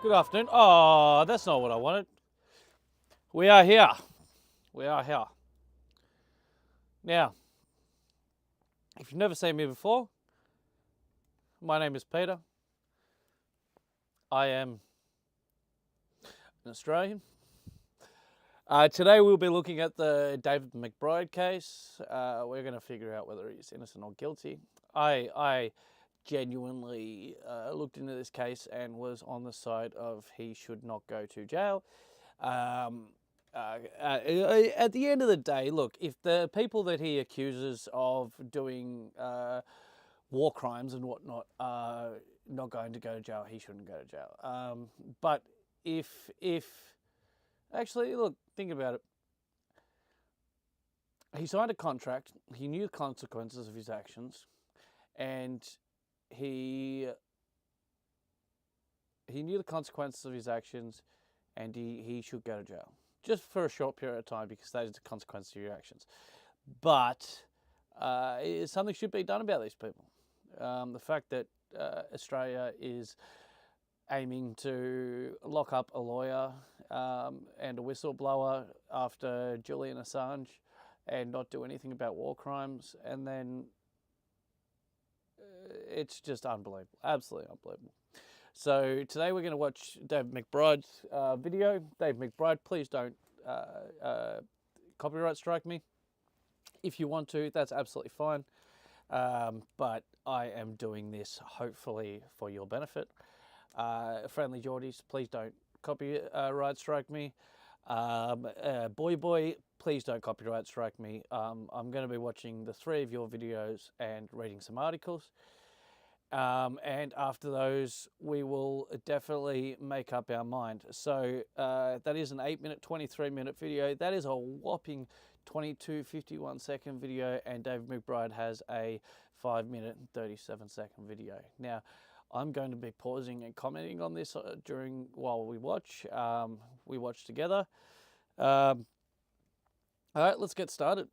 Good afternoon. Oh, that's not what I wanted. We are here. We are here. Now, if you've never seen me before, my name is Peter. I am an Australian. Today we'll be looking at the David Mcbride case. We're going to figure out whether he's innocent or guilty. I genuinely looked into this case and was on the side of he should not go to jail. At the end of the day, look, if the people that he accuses of doing war crimes and whatnot are not going to go to jail, he shouldn't go to jail. But if actually, look, think about it. He signed a contract. He knew the consequences of his actions, and he knew the consequences of his actions, and he should go to jail just for a short period of time because that is the consequence of your actions. But something should be done about these people. The fact that Australia is aiming to lock up a lawyer and a whistleblower after Julian Assange and not do anything about war crimes, and then it's just unbelievable, absolutely unbelievable. So today we're going to watch David Mcbride's video. David McBride, please don't copyright strike me. If you want to, that's absolutely fine. But I am doing this hopefully for your benefit. Friendly Geordies, please don't copyright strike me. Boy, please don't copyright strike me. I'm going to be watching the 3 of your videos and reading some articles. And after those, we will definitely make up our mind. So that is an 8-minute, 23-minute video. That is a whopping 22:51-second video, and David McBride has a 5-minute and 37-second video. Now, I'm going to be pausing and commenting on this while we watch. We watch together. All right, let's get started.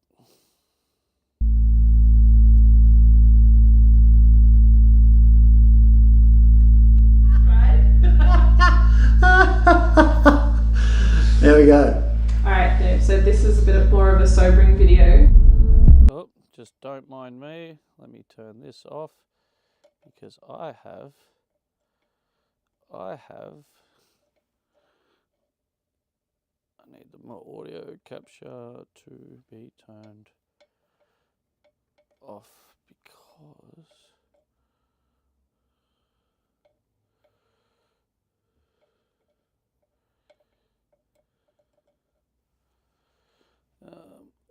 There we go. Alright, Dave, so this is a bit more of a sobering video. Oh, just don't mind me. Let me turn this off because I need the audio capture to be turned off because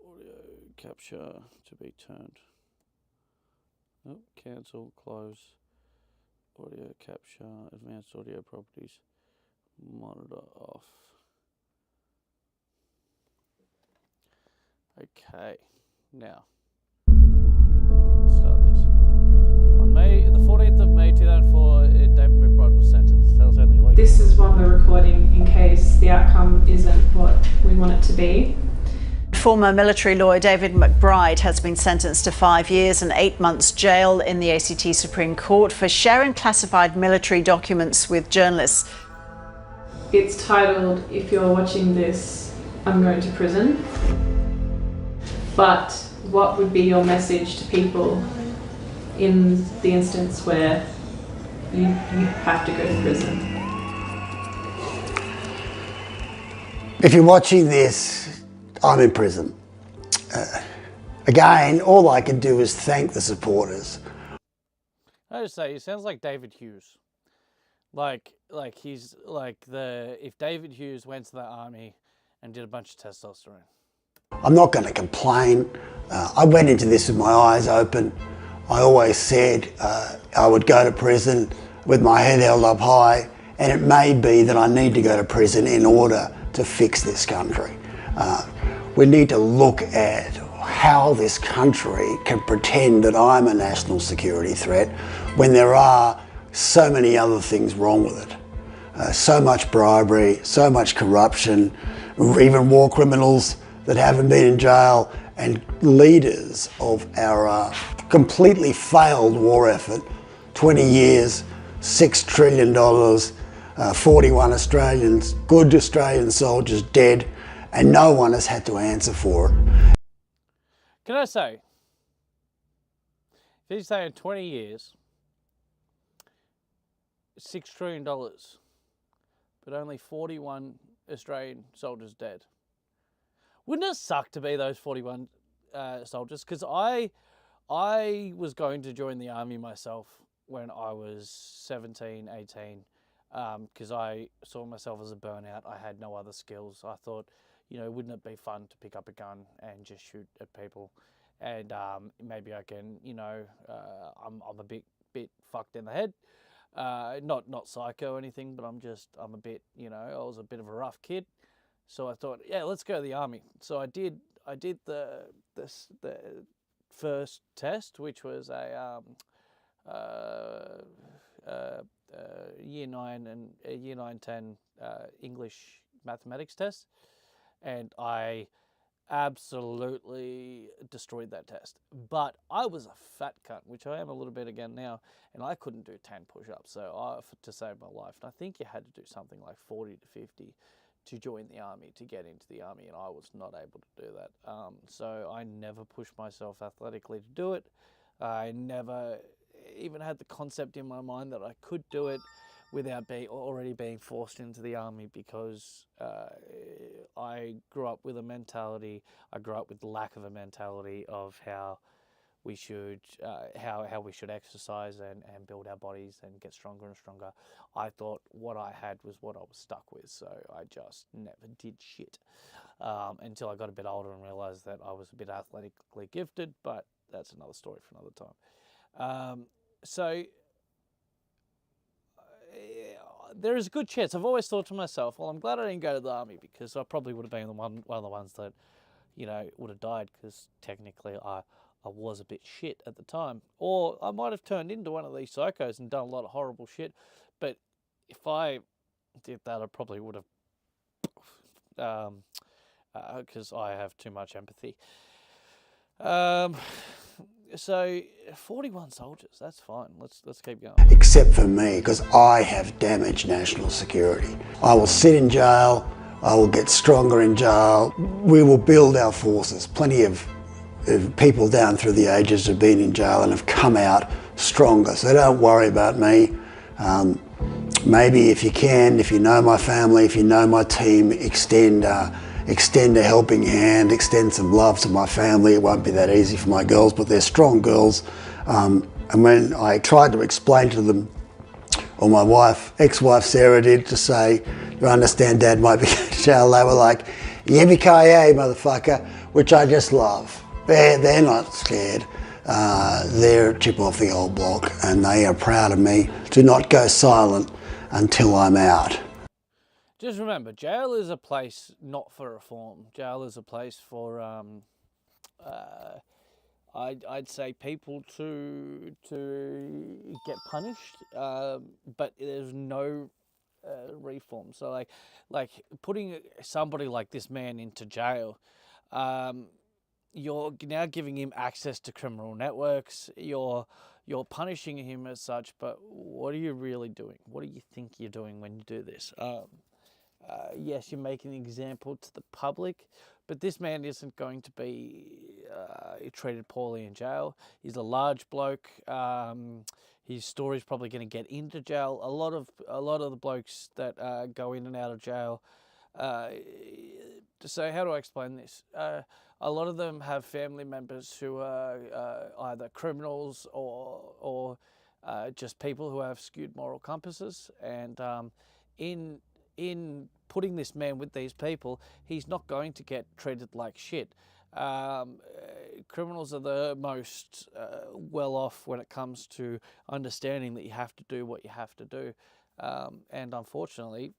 audio capture to be turned. Oh, cancel, close, audio capture, advanced audio properties, monitor off. Okay, now, let's start this. On the 14th of May 2004, David McBride was sentenced. That was only a week. This is one we're recording in case the outcome isn't what we want it to be. Former military lawyer David Mcbride has been sentenced to 5 years and 8 months jail in the ACT Supreme Court for sharing classified military documents with journalists. It's titled, "If You're Watching This, I'm Going to Prison." But what would be your message to people in the instance where you have to go to prison? If you're watching this, I'm in prison. Again, all I can do is thank the supporters. I just say, he sounds like David Hughes. Like he's like if David Hughes went to the army and did a bunch of testosterone. I'm not going to complain. I went into this with my eyes open. I always said I would go to prison with my head held up high, and it may be that I need to go to prison in order to fix this country. We need to look at how this country can pretend that I'm a national security threat when there are so many other things wrong with it. So much bribery, so much corruption, even war criminals that haven't been in jail, and leaders of our completely failed war effort, 20 years, $6 trillion, 41 Australians, good Australian soldiers dead, and no one has had to answer for it. Can I say, if he's saying 20 years, $6 trillion, but only 41 Australian soldiers dead. Wouldn't it suck to be those 41 soldiers? Because I was going to join the army myself when I was 17, 18, because I saw myself as a burnout. I had no other skills. I thought, wouldn't it be fun to pick up a gun and just shoot at people? And maybe I can, I'm a bit fucked in the head. Not psycho or anything, but I'm a bit, I was a bit of a rough kid. So I thought, yeah, let's go to the army. So I did the first test, which was a year 9 and year 9-10 English mathematics test, and I absolutely destroyed that test. But I was a fat cunt, which I am a little bit again now, and I couldn't do 10 push-ups, so to save my life. And I think you had to do something like 40 to 50 to join the army, to get into the army, and I was not able to do that. So I never pushed myself athletically to do it. I never even had the concept in my mind that I could do it without already being forced into the army, because I grew up with a mentality. I grew up with the lack of a mentality of how we should how we should exercise and build our bodies and get stronger and stronger. I thought what I had was what I was stuck with, so I just never did shit until I got a bit older and realised that I was a bit athletically gifted, but that's another story for another time. So there is a good chance. I've always thought to myself, well, I'm glad I didn't go to the army, because I probably would have been one of the ones that, would have died, because technically I was a bit shit at the time. Or I might have turned into one of these psychos and done a lot of horrible shit. But if I did that, I probably would have, because I have too much empathy. So 41 soldiers, that's fine. Let's keep going. Except for me, because I have damaged national security. I will sit in jail, I will get stronger in jail. We will build our forces. Plenty of people down through the ages have been in jail and have come out stronger, so don't worry about me. Maybe if you can, if you know my family, if you know my team, extend a helping hand, extend some love to my family. It won't be that easy for my girls, but they're strong girls. And when I tried to explain to them, or my ex-wife Sarah did, to say, you understand Dad might be in jail, they were like, yippee-ki-yay, motherfucker, which I just love. They're not scared. They're a chip off the old block, and they are proud of me to not go silent until I'm out. Just remember, jail is a place not for reform. Jail is a place for, I'd say, people to get punished, but there's no reform. So, like putting somebody like this man into jail, you're now giving him access to criminal networks. You're punishing him as such, but what are you really doing? What do you think you're doing when you do this? Yes, you're making an example to the public, but this man isn't going to be treated poorly in jail. He's a large bloke. His story's probably going to get into jail. A lot of the blokes that go in and out of jail. So how do I explain this? A lot of them have family members who are either criminals or just people who have skewed moral compasses, and in putting this man with these people, he's not going to get treated like shit. Criminals are the most well off when it comes to understanding that you have to do what you have to do, and unfortunately,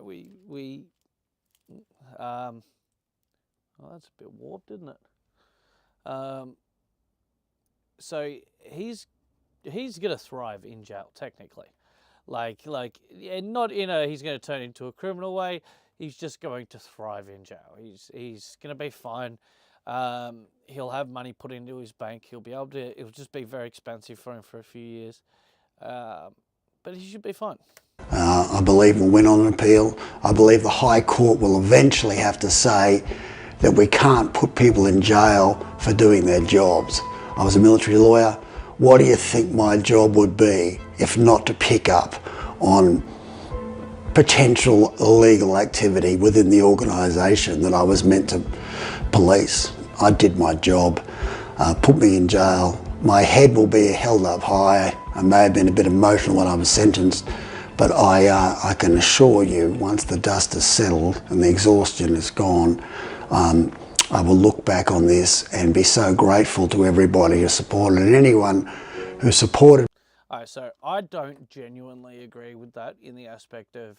we well, that's a bit warped, isn't it? So he's gonna thrive in jail technically. Not in a he's going to turn into a criminal way. He's just going to thrive in jail. He's going to be fine. He'll have money put into his bank. He'll be able to. It'll just be very expensive for him for a few years, but he should be fine. I believe will win on appeal. I believe the High Court will eventually have to say that we can't put people in jail for doing their jobs. I was a military lawyer. What do you think my job would be if not to pick up on potential illegal activity within the organisation that I was meant to police? I did my job, put me in jail. My head will be held up high. I may have been a bit emotional when I was sentenced, but I can assure you, once the dust has settled and the exhaustion is gone, I will look back on this and be so grateful to everybody who supported and anyone who supported. So I don't genuinely agree with that in the aspect of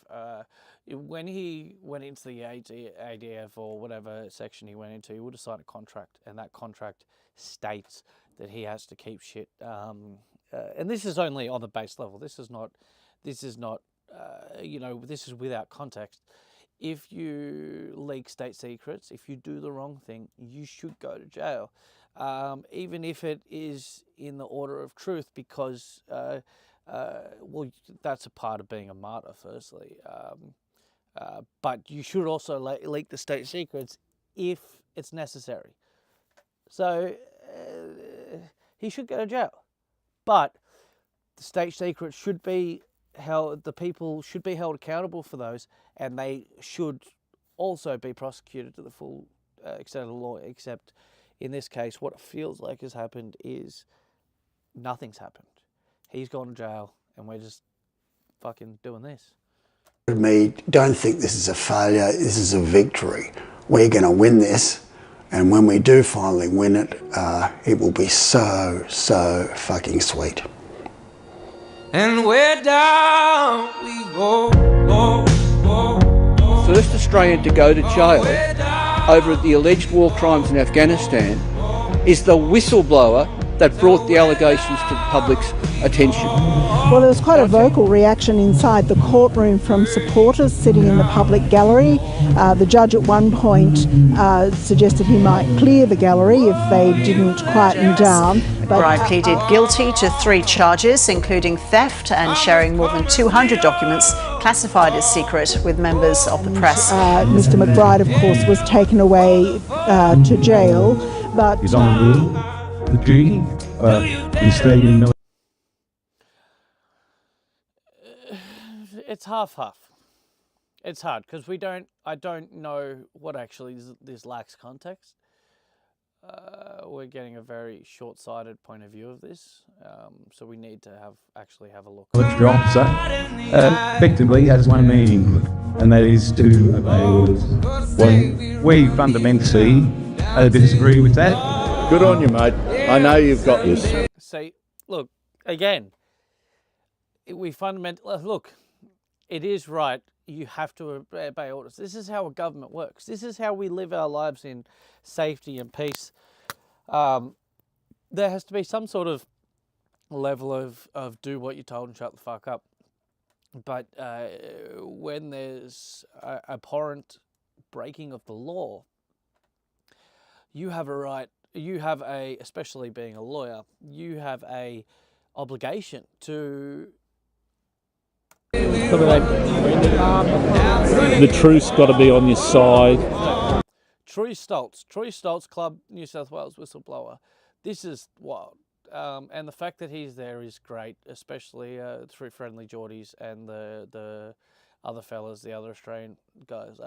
when he went into the ADF or whatever section he went into, he would have signed a contract, and that contract states that he has to keep shit. And this is only on the base level. This is not, you know, this is without context. If you leak state secrets, if you do the wrong thing, you should go to jail. Even if it is in the order of truth, because, well, that's a part of being a martyr, firstly. But you should also leak the state secrets if it's necessary. So he should go to jail. But the state secrets should be held, the people should be held accountable for those, and they should also be prosecuted to the full extent of the law, except in this case, what it feels like has happened is nothing's happened. He's gone to jail, and we're just fucking doing this. Me, don't think this is a failure, this is a victory. We're going to win this, and when we do finally win it, it will be so, so fucking sweet. And where down we go, go, go, go. First Australian to go to jail over the alleged war crimes in Afghanistan is the whistleblower that brought the allegations to the public's attention. Well, there was quite a vocal reaction inside the courtroom from supporters sitting in the public gallery. The judge at one point suggested he might clear the gallery if they didn't quieten down. McBride pleaded guilty to 3 charges, including theft and sharing more than 200 documents classified as secret with members of the press. Mr McBride, of course, was taken away to jail, but... He's on the duty Australian military. It's half-half. It's hard because I don't know what actually this lacks context. We're getting a very short-sighted point of view of this, so we need to actually have a look. Military officer effectively has one meaning, and that is to obey orders. Well, we fundamentally disagree with that. Good on you, mate. I know you've got this. See, look, again, we fundamentally, look, it is right. You have to obey orders. This is how a government works. This is how we live our lives in safety and peace. There has to be some sort of level of do what you're told and shut the fuck up. But when there's abhorrent breaking of the law, you have a right, especially being a lawyer, you have a obligation to... The truth's got to be on your side. Troy Stoltz Club, New South Wales whistleblower. This is wild. And the fact that he's there is great, especially through Friendly Geordies and the other fellas, the other Australian guys.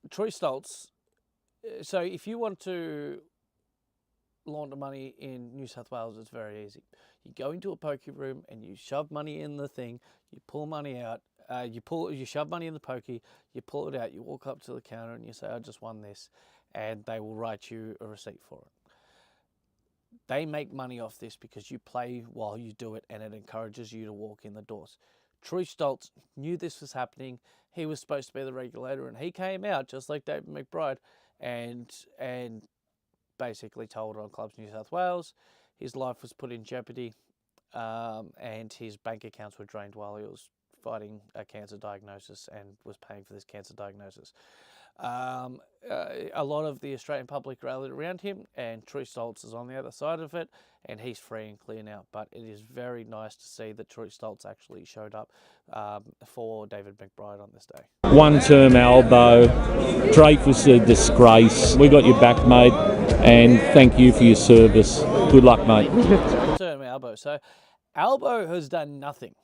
Troy Stoltz, so if you want to launder money in New South Wales, it's very easy. You go into a pokie room and you shove money in the thing, you pull money out, you shove money in the pokey, you pull it out, you walk up to the counter and you say, I just won this, and they will write you a receipt for it. They make money off this because you play while you do it, and it encourages you to walk in the doors. Troy Stoltz knew this was happening. He was supposed to be the regulator, and he came out just like David McBride and basically told on Clubs New South Wales his life was put in jeopardy, and his bank accounts were drained while he was fighting a cancer diagnosis and was paying for this cancer diagnosis. A lot of the Australian public rallied around him, and Troy Stoltz is on the other side of it, and he's free and clear now. But it is very nice to see that Troy Stoltz actually showed up for David McBride on this day. One-term Albo. Drake was a disgrace. We got your back, mate, and thank you for your service. Good luck, mate. Term Albo. So Albo has done nothing.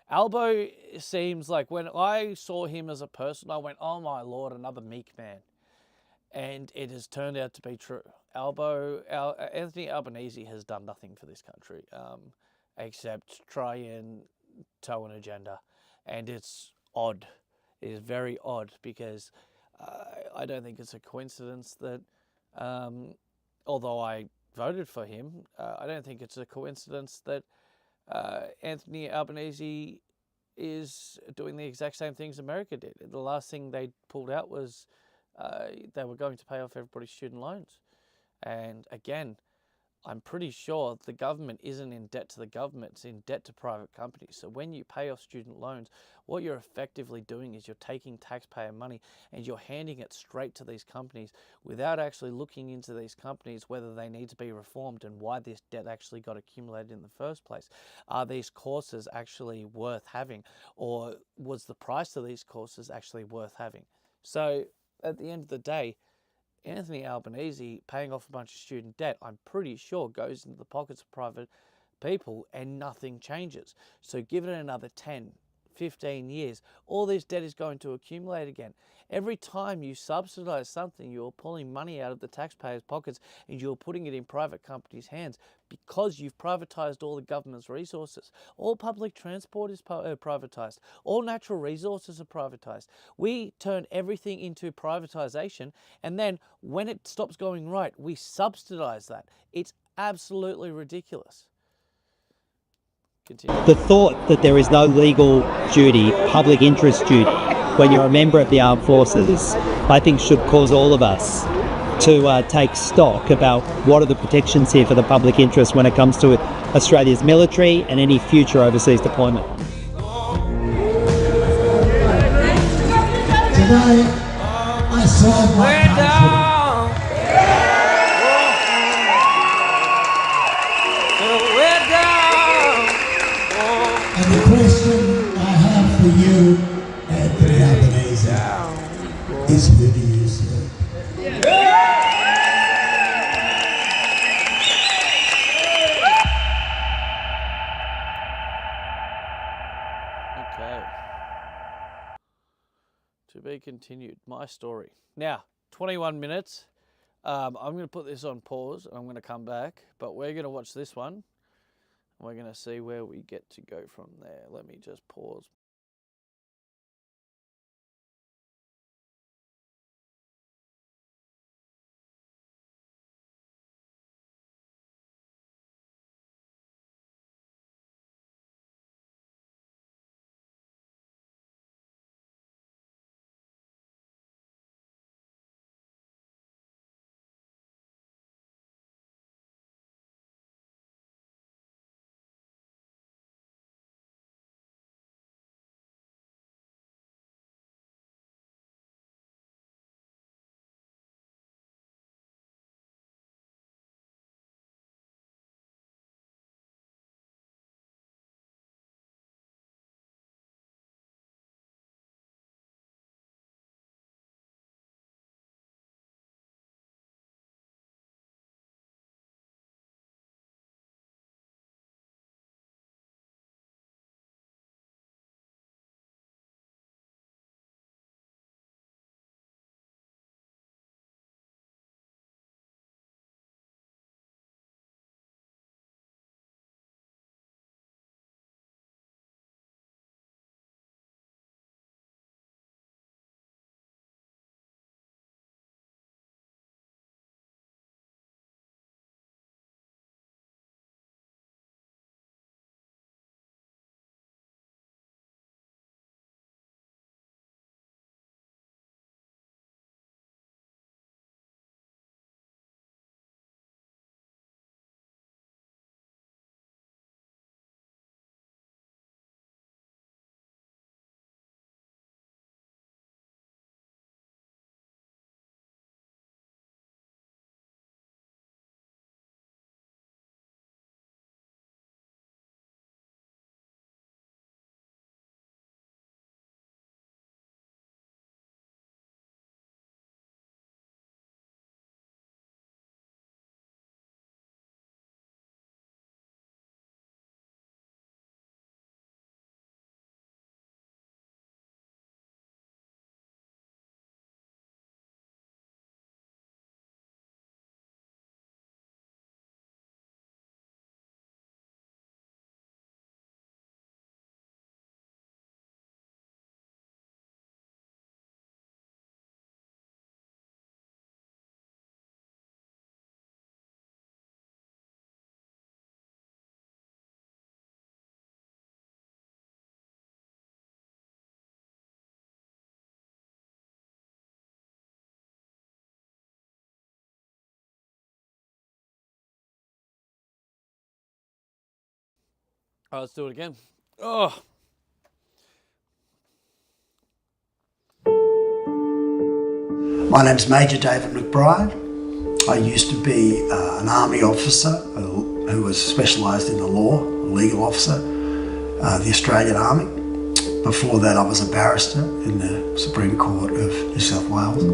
Albo seems like, when I saw him as a person, I went, oh my Lord, another meek man. And it has turned out to be true. Anthony Albanese has done nothing for this country except try and toe an agenda. And it's odd. It is very odd, because I don't think it's a coincidence that, although I voted for him, I don't think it's a coincidence that Anthony Albanese is doing the exact same things America did. The last thing they pulled out was they were going to pay off everybody's student loans. And again, I'm pretty sure the government isn't in debt to the government, it's in debt to private companies. So when you pay off student loans, what you're effectively doing is you're taking taxpayer money and you're handing it straight to these companies without actually looking into these companies, whether they need to be reformed and why this debt actually got accumulated in the first place. Are these courses actually worth having, or was the price of these courses actually worth having? So at the end of the day, Anthony Albanese paying off a bunch of student debt, I'm pretty sure, goes into the pockets of private people and nothing changes. So give it another 10, 15 years, all this debt is going to accumulate again. Every time you subsidize something, you're pulling money out of the taxpayers' pockets and you're putting it in private companies' hands, because you've privatized all the government's resources. All public transport is privatized. All natural resources are privatized. We turn everything into privatization, and then when it stops going right, we subsidize that. It's absolutely ridiculous. Continue. The thought that there is no legal duty, public interest duty, when you're a member of the armed forces, I think should cause all of us to take stock about what are the protections here for the public interest when it comes to Australia's military and any future overseas deployment. Today, I serve my country. And the question I have for you, Anthony Albanese, is who do you serve? Okay. To be continued. My story. Now, 21 minutes. I'm going to put this on pause and I'm going to come back, but we're going to watch this one. We're going to see where we get to go from there. Let me just pause. right, let's do it again. Oh. My name's Major David Mcbride. I used to be an army officer who was specialised in the law, a legal officer, the Australian Army. Before that I was a barrister in the Supreme Court of New South Wales.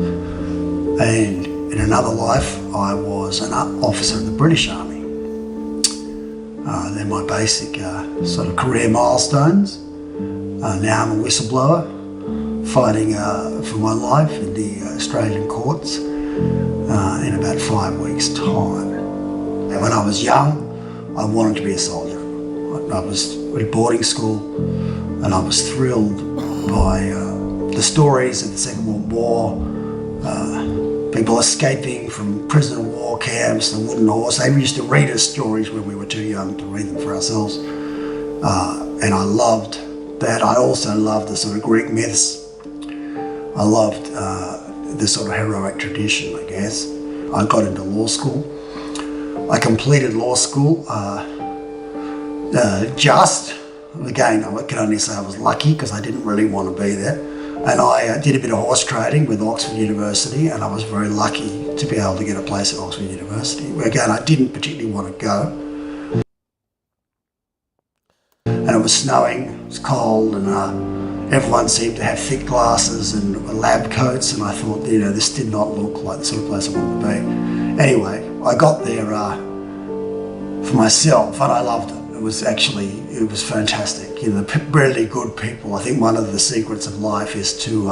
And in another life I was an officer in the British Army. They're my basic sort of career milestones. Now I'm a whistleblower, fighting for my life in the Australian courts in about 5 weeks' time. And when I was young, I wanted to be a soldier. I was at boarding school and I was thrilled by the stories of the Second World War, people escaping from prisoner of war camps, the wooden horse. They used to read us stories when we were too young to read them for ourselves. And I loved that. I also loved the sort of Greek myths. I loved the sort of heroic tradition, I guess. I got into law school. I completed law school again, I can only say I was lucky because I didn't really want to be there. And I did a bit of horse trading with Oxford University, and I was very lucky to be able to get a place at Oxford University. Again, I didn't particularly want to go. And it was snowing, it was cold, and everyone seemed to have thick glasses and lab coats, and I thought, you know, this did not look like the sort of place I wanted to be. Anyway, I got there for myself, and I loved it. It was fantastic. You know, really good people. I think one of the secrets of life is to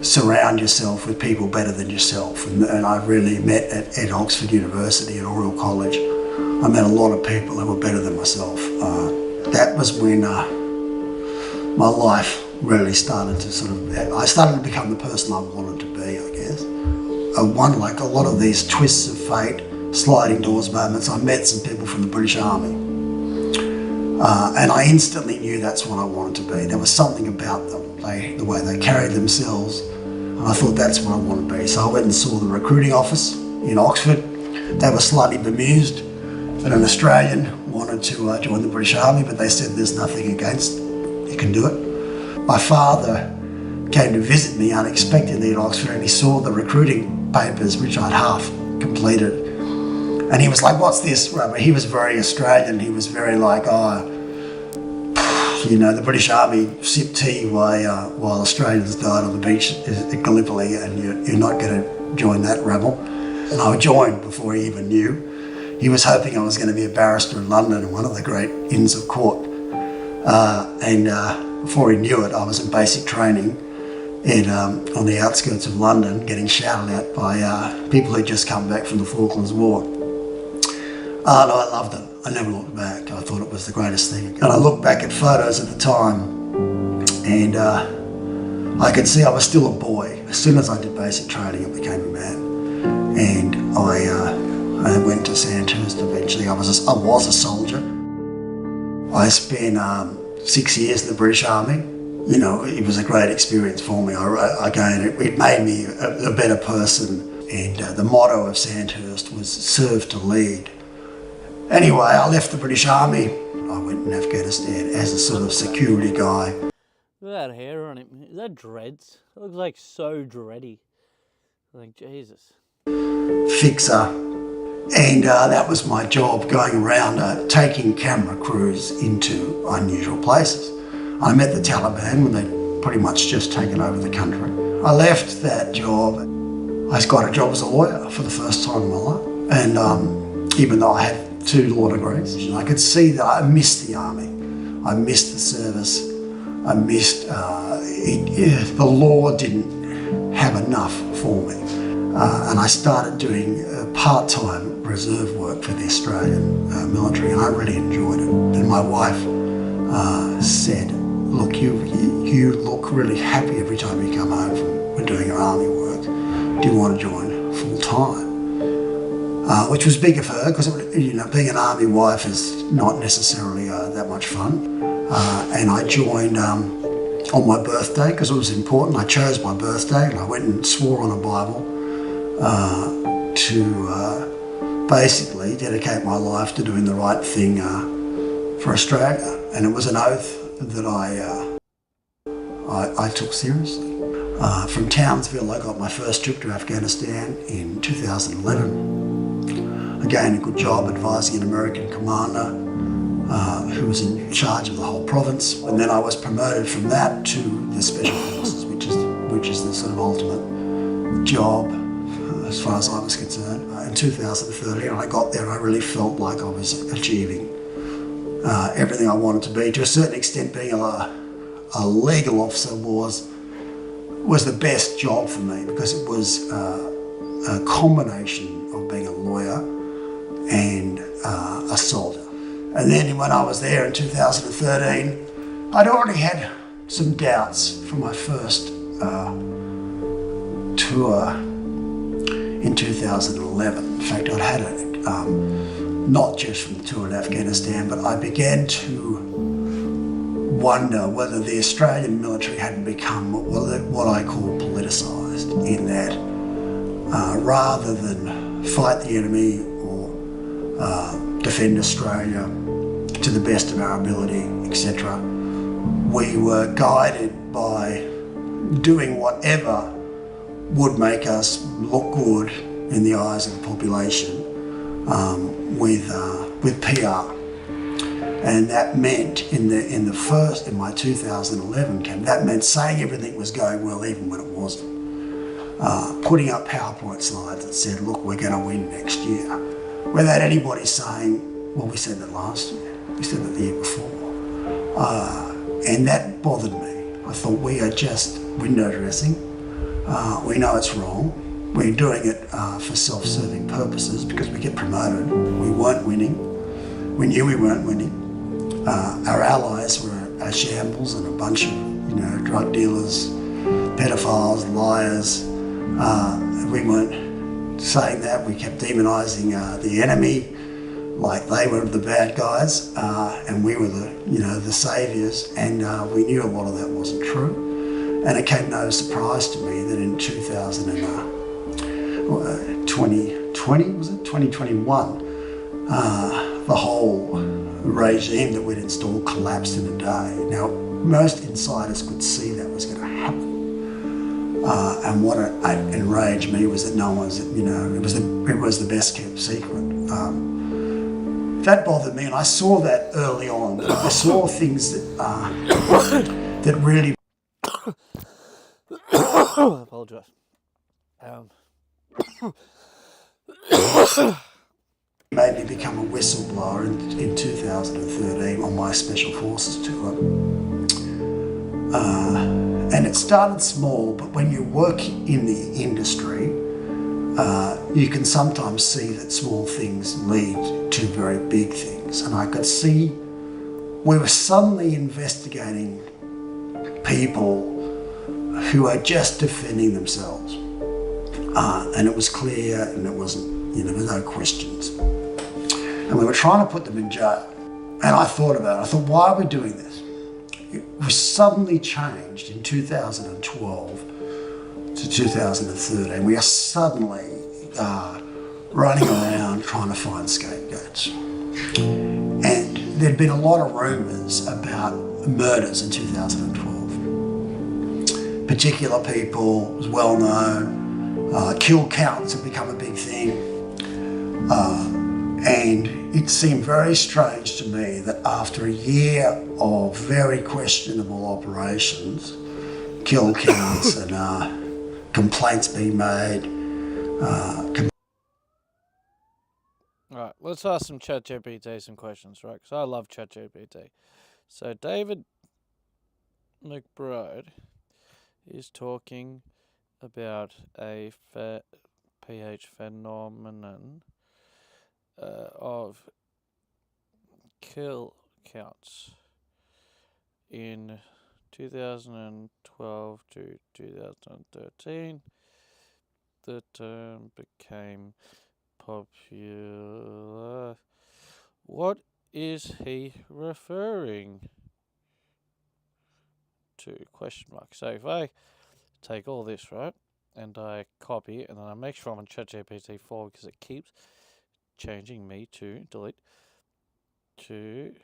surround yourself with people better than yourself. And I really met at Oxford University and Oriel College. I met a lot of people who were better than myself. That was when my life really started to I started to become the person I wanted to be, I guess. Like a lot of these twists of fate, sliding doors moments, I met some people from the British Army. And I instantly knew that's what I wanted to be. There was something about them, the way they carried themselves, and I thought that's what I want to be. So I went and saw the recruiting office in Oxford. They were slightly bemused that an Australian wanted to join the British Army, but they said there's nothing against, you can do it. My father came to visit me unexpectedly at Oxford, and he saw the recruiting papers, which I'd half completed. And he was like, what's this? He was very Australian. He was very like, you know, the British Army sipped tea while Australians died on the beach at Gallipoli, and you're not going to join that rabble. And I joined before he even knew. He was hoping I was going to be a barrister in London in one of the great Inns of Court. Before he knew it, I was in basic training on the outskirts of London, getting shouted at by people who'd just come back from the Falklands War. And I loved it. I never looked back. I thought it was the greatest thing. And I look back at photos at the time, and I could see I was still a boy. As soon as I did basic training, I became a man. And I went to Sandhurst eventually. I was a soldier. I spent 6 years in the British Army. You know, it was a great experience for me. It made me a better person. And the motto of Sandhurst was "Serve to Lead." Anyway, I left the British Army. I went in Afghanistan as a sort of security guy. Look at that hair on him. Is that dreads? It looks like so dready. Like, Jesus. Fixer. And that was my job, going around taking camera crews into unusual places. I met the Taliban when they'd pretty much just taken over the country. I left that job. I got a job as a lawyer for the first time in my life. And even though I had 2 law degrees, I could see that I missed the army. I missed the service. I missed, the law didn't have enough for me. And I started doing part-time reserve work for the Australian military, and I really enjoyed it. And my wife said, look, you look really happy every time you come home from doing your army work. Do you want to join full-time? Which was big of her, because being an army wife is not necessarily that much fun. And I joined on my birthday, because it was important. I chose my birthday, and I went and swore on a Bible to basically dedicate my life to doing the right thing for Australia, and it was an oath that I took seriously. From Townsville, I got my first trip to Afghanistan in 2011. Again, a good job advising an American commander who was in charge of the whole province. And then I was promoted from that to the Special Forces, which is the sort of ultimate job as far as I was concerned. In 2013, I got there and I really felt like I was achieving everything I wanted to be. To a certain extent, being a legal officer was the best job for me, because it was a combination of being a lawyer and a soldier. And then when I was there in 2013, I'd already had some doubts from my first tour in 2011. In fact, I'd had it not just from the tour in Afghanistan, but I began to wonder whether the Australian military hadn't become what I call politicised, in that rather than fight the enemy or defend Australia to the best of our ability, etc., we were guided by doing whatever would make us look good in the eyes of the population with PR. And that meant in my 2011 camp, that meant saying everything was going well even when it wasn't. Putting up PowerPoint slides that said, look, we're going to win next year, without anybody saying, well, we said that last year, we said that the year before. And that bothered me. I thought, we are just window dressing. We know it's wrong. We're doing it for self-serving purposes because we get promoted. We weren't winning. We knew we weren't winning. Our allies were a shambles and a bunch of, drug dealers, pedophiles, liars. We weren't saying that. We kept demonising the enemy like they were the bad guys, and we were the saviours. And we knew a lot of that wasn't true. And it came no surprise to me that in 2021, the whole regime that we'd installed collapsed in a day. Now, most insiders could see that was going to happen. And what enraged me was that no one's, it was the best kept secret. That bothered me, and I saw that early on. I saw things that really I apologise. made me become a whistleblower in 2013 on my Special Forces tour. And it started small, but when you work in the industry, you can sometimes see that small things lead to very big things. And I could see we were suddenly investigating people who are just defending themselves. And it was clear, and it wasn't, there were no questions. And we were trying to put them in jail. And I thought about it. I thought, why are we doing this? It was suddenly changed in 2012 to 2013. We are suddenly running around trying to find scapegoats. And there'd been a lot of rumours about murders in 2012. Particular people, it was well known. Kill counts have become a big thing. And it seemed very strange to me that after a year of very questionable operations, kill counts and complaints being made. Right, let's ask some ChatGPT some questions, right? Because I love ChatGPT. So David Mcbride is talking about a pH phenomenon of kill counts in 2012 to 2013. The term became popular. What is he referring to? Question mark. So if I take all this, right, and I copy it, and then I make sure I'm on ChatGPT 4 because it keeps changing me to delete to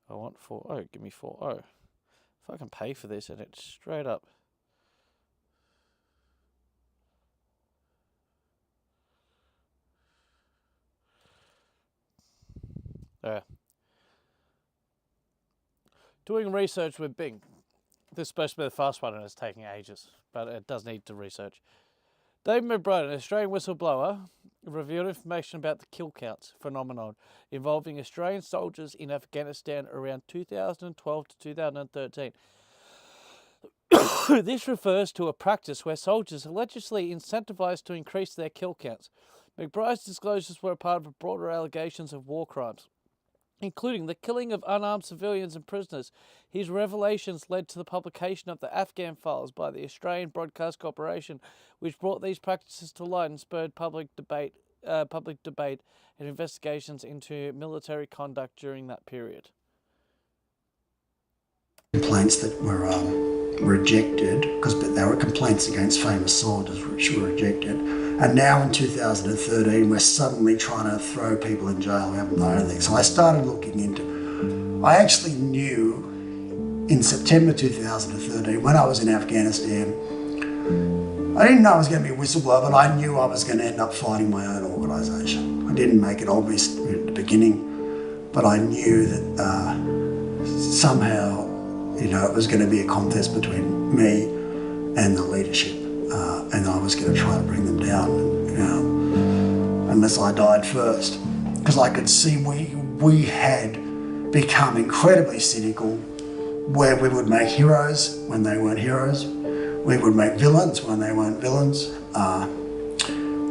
I want 4.0. Give me 4.0. If I can pay for this and it's straight up. Doing research with Bing. This is supposed to be the fast one and it's taking ages, but it does need to research. David Mcbride, an Australian whistleblower, revealed information about the kill counts phenomenon involving Australian soldiers in Afghanistan around 2012 to 2013. This refers to a practice where soldiers are allegedly incentivized to increase their kill counts. McBride's disclosures were a part of broader allegations of war crimes, including the killing of unarmed civilians and prisoners. His revelations led to the publication of the Afghan Files by the Australian Broadcast Corporation, which brought these practices to light and spurred public debate and investigations into military conduct during that period. Complaints that were rejected, because they were complaints against famous soldiers which were rejected. And now in 2013, we're suddenly trying to throw people in jail who haven't done anything. So I started looking into, I actually knew in September 2013, when I was in Afghanistan, I didn't know I was going to be a whistleblower, but I knew I was going to end up fighting my own organisation. I didn't make it obvious at the beginning, but I knew that somehow, it was going to be a contest between me and the leadership. And I was going to try to bring them down, unless I died first. Because I could see we had become incredibly cynical, where we would make heroes when they weren't heroes. We would make villains when they weren't villains.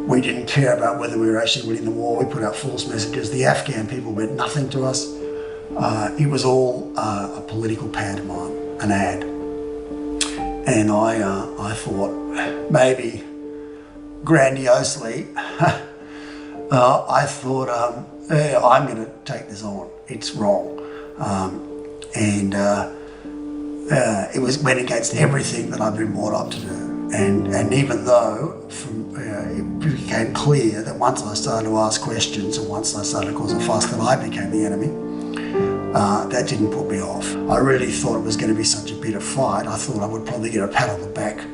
We didn't care about whether we were actually winning the war. We put out false messages. The Afghan people meant nothing to us. It was all a political pantomime, an ad. And I thought, maybe grandiosely, I thought, I'm going to take this on. It's wrong. It went against everything that I've been brought up to do. And even though it became clear that once I started to ask questions and once I started to cause a fuss, that I became the enemy, that didn't put me off. I really thought it was going to be such a bitter fight. I thought I would probably get a pat on the back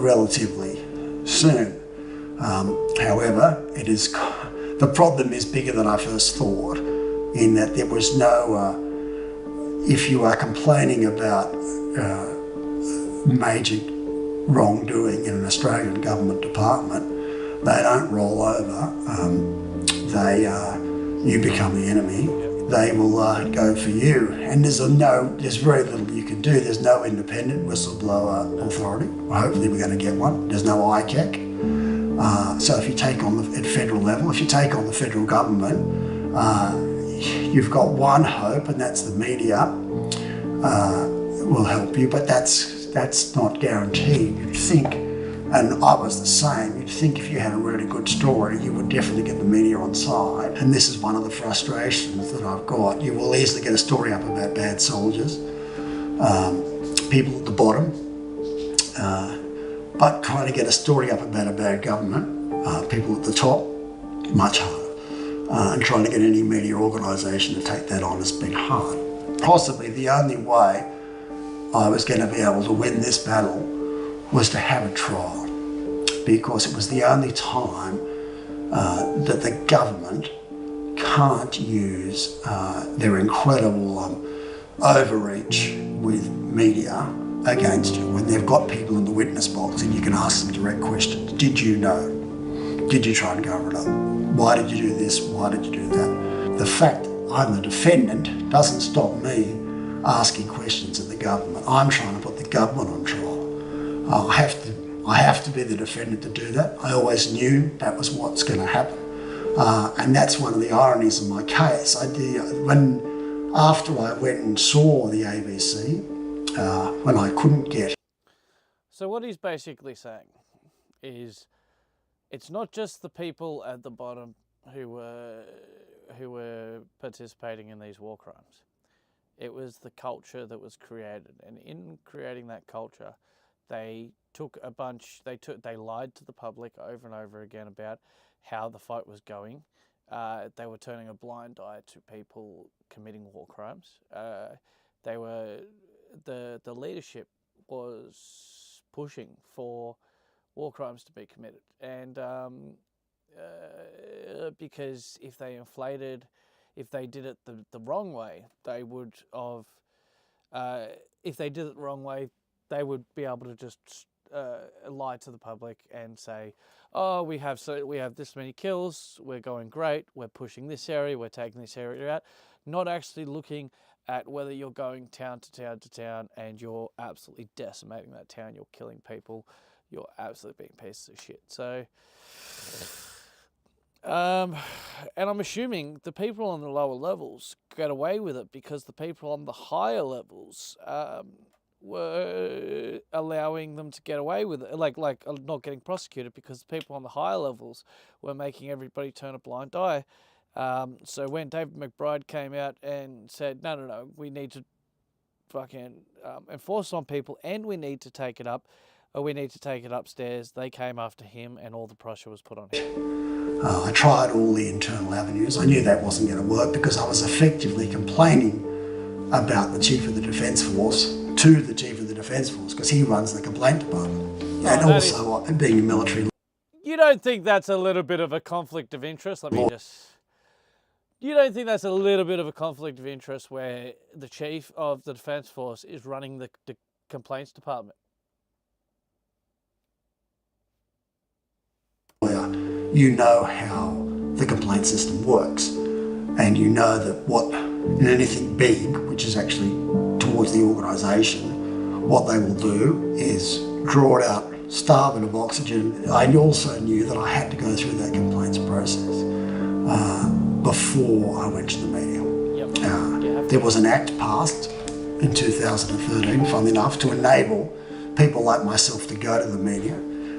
relatively soon. However, the problem is bigger than I first thought, in that there was no, if you are complaining about major wrongdoing in an Australian government department, they don't roll over. You become the enemy. They will go for you, and there's very little you can do. There's no independent whistleblower authority. Well, hopefully we're going to get one. There's no ICAC. So if you take on at federal level, if you take on the federal government, you've got one hope, and that's the media will help you, but that's not guaranteed. You'd think, and I was the same, you'd think if you had a really good story, you would definitely get the media on side. And this is one of the frustrations that I've got. You will easily get a story up about bad soldiers, people at the bottom, but trying to get a story up about a bad government, people at the top, much harder. And trying to get any media organisation to take that on has been hard. Possibly the only way I was going to be able to win this battle was to have a trial, because it was the only time that the government can't use their incredible overreach with media against you, when they've got people in the witness box and you can ask them direct questions. Did you know? Did you try and cover it up? Why did you do this? Why did you do that? The fact I'm the defendant doesn't stop me asking questions of the government. I'm trying to put the government on trial. I have to be the defendant to do that. I always knew that was what's going to happen. And that's one of the ironies of my case. After I went and saw the ABC, when I couldn't get... So what he's basically saying is, it's not just the people at the bottom who were participating in these war crimes. It was the culture that was created, and in creating that culture, they lied to the public over and over again about how the fight was going. they were turning a blind eye to people committing war crimes. The leadership was pushing for war crimes to be committed, and because if they did it the wrong way, they would have. If they did it the wrong way, they would be able to just lie to the public and say, "Oh, we have this many kills. We're going great. We're pushing this area. We're taking this area out." Not actually looking at whether you're going town to town to town and you're absolutely decimating that town. You're killing people. You're absolutely being pieces of shit. So, and I'm assuming the people on the lower levels get away with it because the people on the higher levels were allowing them to get away with it, like not getting prosecuted because the people on the higher levels were making everybody turn a blind eye. So when David Mcbride came out and said, no, we need to fucking enforce on people and we need to take it up, or we need to take it upstairs, they came after him and all the pressure was put on him. I tried all the internal avenues. I knew that wasn't going to work because I was effectively complaining about the Chief of the Defence Force to the Chief of the Defence Force because he runs the complaint department. And also being a military... You don't think that's a little bit of a conflict of interest? You don't think that's a little bit of a conflict of interest where the Chief of the Defence Force is running the complaints department? You know how the complaint system works, and you know that in anything big, which is actually towards the organisation, what they will do is draw it out, starve it of oxygen. I also knew that I had to go through that complaints process before I went to the media. There was an act passed in 2013, funnily enough, to enable people like myself to go to the media.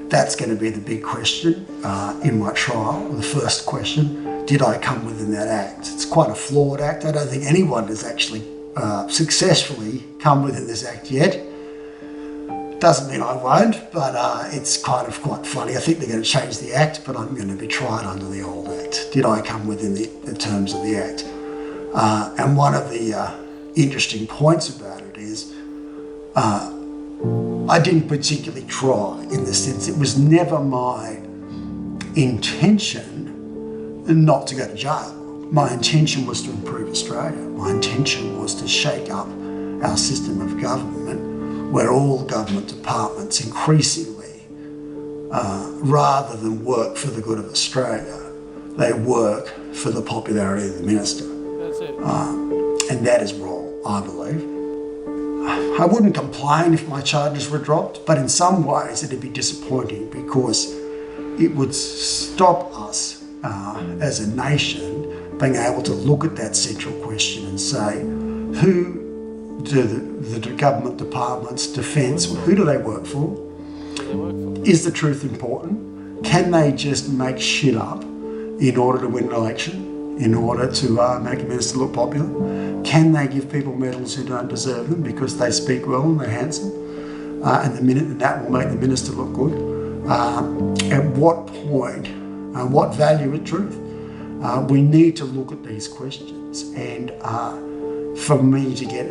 That's going to be the big question in my trial. The first question, did I come within that act? It's quite a flawed act. I don't think anyone has actually successfully come within this act yet. Doesn't mean I won't, but it's kind of quite funny. I think they're going to change the act, but I'm going to be tried under the old act. Did I come within the terms of the act? And one of the interesting points about it is I didn't particularly try in the sense it was never my intention not to go to jail. My intention was to improve Australia. My intention was to shake up our system of government where all government departments increasingly, rather than work for the good of Australia, they work for the popularity of the minister. That's it. And that is wrong, I believe. I wouldn't complain if my charges were dropped, but in some ways it'd be disappointing because it would stop us as a nation being able to look at that central question and say, who do the government departments, defence, who do they work for? Is the truth important? Can they just make shit up in order to win an election, in order to make a minister look popular? Can they give people medals who don't deserve them because they speak well and they're handsome? And that will make the minister look good. At what point, what value is truth? We need to look at these questions, and for me to get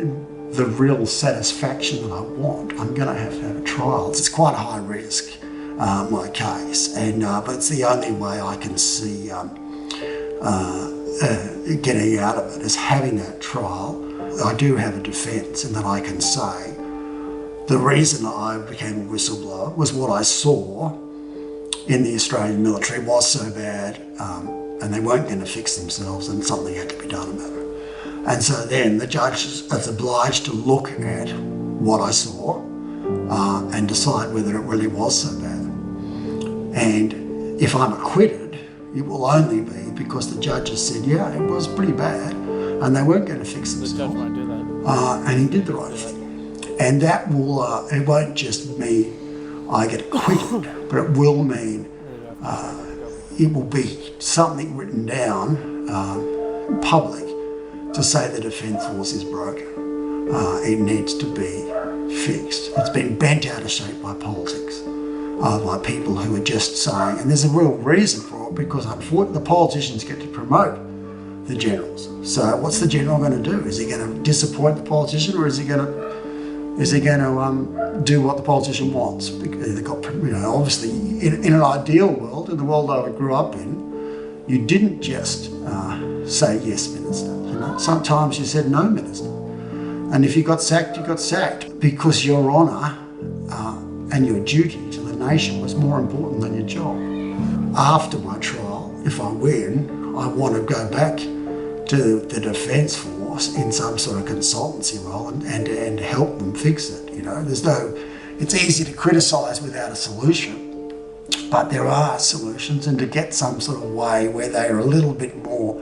the real satisfaction that I want, I'm going to have a trial. It's quite a high risk, my case, and but it's the only way I can see getting out of it is having that trial. I do have a defence, and that I can say the reason I became a whistleblower was what I saw in the Australian military was so bad, and they weren't going to fix themselves, and something had to be done about it. And so then the judge is obliged to look at what I saw and decide whether it really was so bad. And if I'm acquitted, it will only be because the judge has said, yeah, it was pretty bad, and they weren't going to fix themselves. The judge won't do that. And he did the right thing. And that will, it won't just mean I get acquitted, but it will mean it will be something written down in public to say the Defence Force is broken. It needs to be fixed. It's been bent out of shape by politics, by people who are just saying, and there's a real reason for anymore because unfortunately the politicians get to promote the generals. So what's the general going to do? Is he going to disappoint the politician, or is he going to do what the politician wants? Because they've got, obviously in an ideal world, in the world I grew up in, you didn't just say yes, minister. Sometimes you said no, minister. And if you got sacked, you got sacked because your honour and your duty to the nation was more important than your job. After my trial, if I win, I want to go back to the Defence Force in some sort of consultancy role and help them fix it. It's easy to criticise without a solution, but there are solutions, and to get some sort of way where they are a little bit more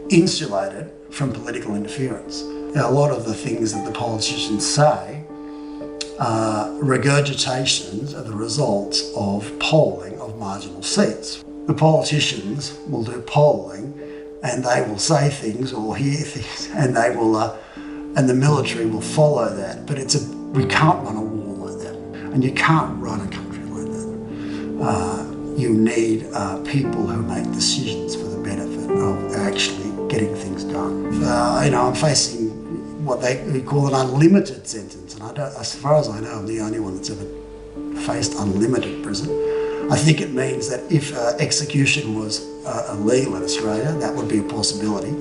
insulated from political interference. A lot of the things that the politicians say are regurgitations of the results of polling of marginal seats. The politicians will do polling and they will say things or hear things, and they will, and the military will follow that. But we can't run a war like that, and you can't run a country like that. You need people who make decisions for the benefit of actually getting things done. I'm facing what they call an unlimited sentence, and as far as I know, I'm the only one that's ever faced unlimited prison. I think it means that if execution was illegal in Australia, that would be a possibility.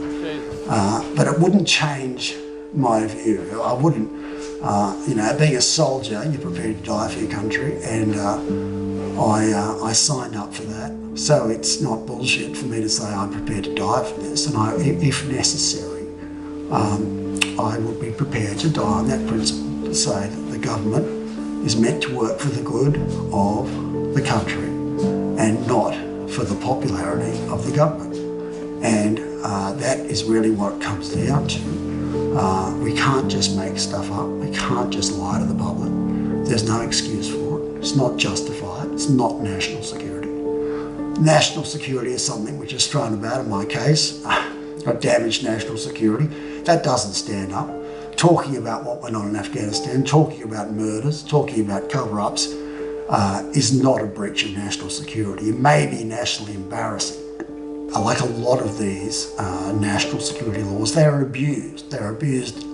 But it wouldn't change my view. I wouldn't, being a soldier, you're prepared to die for your country, and I signed up for that. So it's not bullshit for me to say I'm prepared to die for this, and if necessary, I would be prepared to die on that principle, to say that the government is meant to work for the good of the country and not for the popularity of the government. And that is really what it comes down to. We can't just make stuff up. We can't just lie to the public. There's no excuse for it. It's not justified. It's not national security. National security is something which is thrown about in my case. Got damaged national security. That doesn't stand up. Talking about what went on in Afghanistan, talking about murders, talking about cover-ups is not a breach of national security. It may be nationally embarrassing. Like a lot of these national security laws, they're abused. They're abused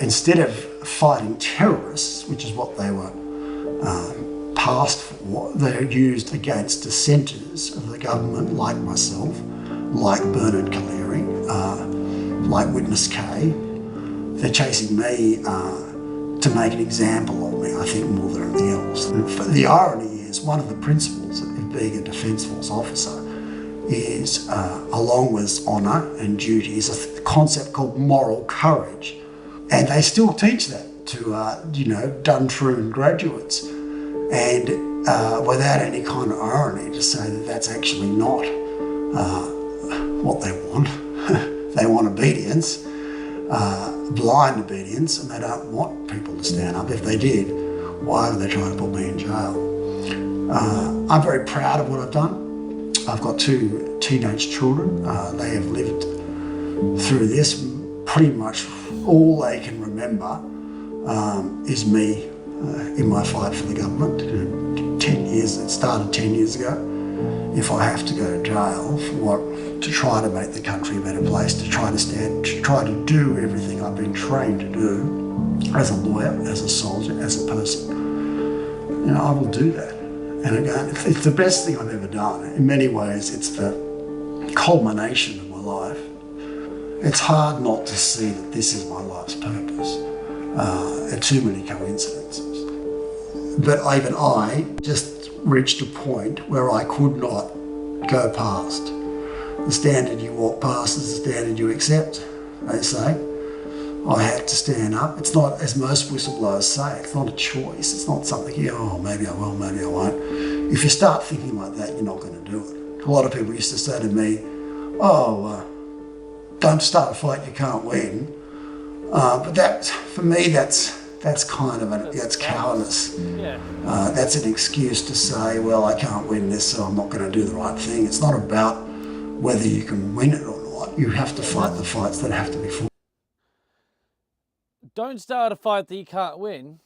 instead of fighting terrorists, which is what they were passed for, they're used against dissenters of the government, like myself, like Bernard Collaery, like Witness K. They're chasing me to make an example of me, I think, more than anything else. And the irony is, one of the principles of being a Defence Force officer is, along with honour and duty, is a concept called moral courage. And they still teach that to, Duntroon graduates. And without any kind of irony, to say that that's actually not what they want. They want obedience, blind obedience, and they don't want people to stand up. If they did, why are they trying to put me in jail? I'm very proud of what I've done. I've got 2 teenage children. They have lived through this. Pretty much all they can remember is me in my fight for the government. 10 years, it started 10 years ago. If I have to go to jail to try to make the country a better place, to try to do everything I've been trained to do as a lawyer, as a soldier, as a person, I will do that. And again, it's the best thing I've ever done. In many ways, it's the culmination of my life. It's hard not to see that this is my life's purpose. And too many coincidences. But even I just reached a point where I could not go past. The standard you walk past is the standard you accept, they say. I had to stand up. It's not, as most whistleblowers say, it's not a choice. It's not something, maybe I will, maybe I won't. If you start thinking like that, you're not going to do it. A lot of people used to say to me, don't start a fight you can't win. But that, for me, that's kind of that's cowardice. Yeah. That's an excuse to say, well, I can't win this, so I'm not going to do the right thing. It's not about whether you can win it or not. You have to fight the fights that have to be fought. Don't start a fight that you can't win.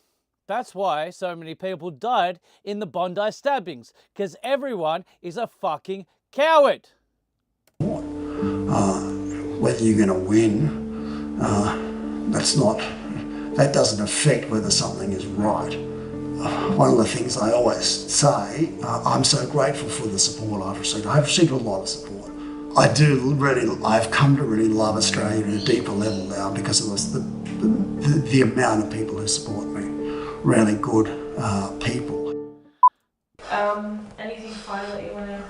That's why so many people died in the Bondi stabbings, because everyone is a fucking coward. Whether you're going to win, that doesn't affect whether something is right. One of the things I always say, I'm so grateful for the support I've received. I've received a lot of support. I've come to really love Australia at a deeper level now because of the amount of people who support me. Really good people. Anything final that you want to?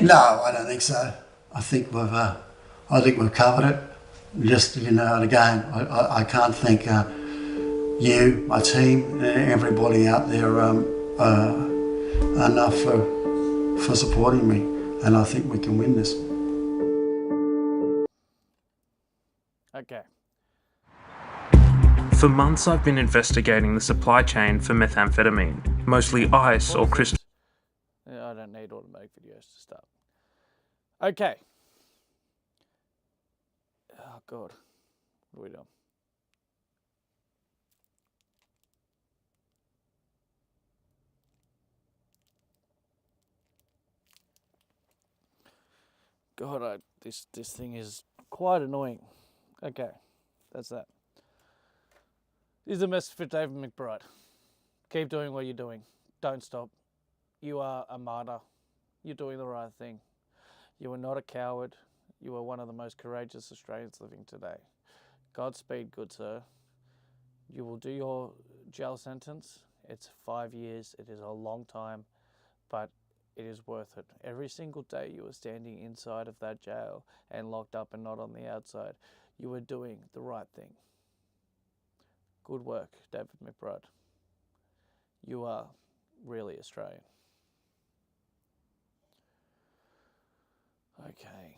No, I don't think so. I think we've covered it. Just, and again, I can't thank you, my team, everybody out there enough for supporting me, and I think we can win this. Okay. For months I've been investigating the supply chain for methamphetamine, mostly ice or crystal. I don't need automatic videos to start. Okay. Oh God, what are we doing? God, this thing is quite annoying. Okay, that's that. This is a message for David McBride. Keep doing what you're doing. Don't stop. You are a martyr. You're doing the right thing. You are not a coward. You are one of the most courageous Australians living today. Godspeed, good sir. You will do your jail sentence. It's 5 years. It is a long time, but it is worth it. Every single day you are standing inside of that jail and locked up and not on the outside, you are doing the right thing. Good work, David McBride. You are really Australian. Okay.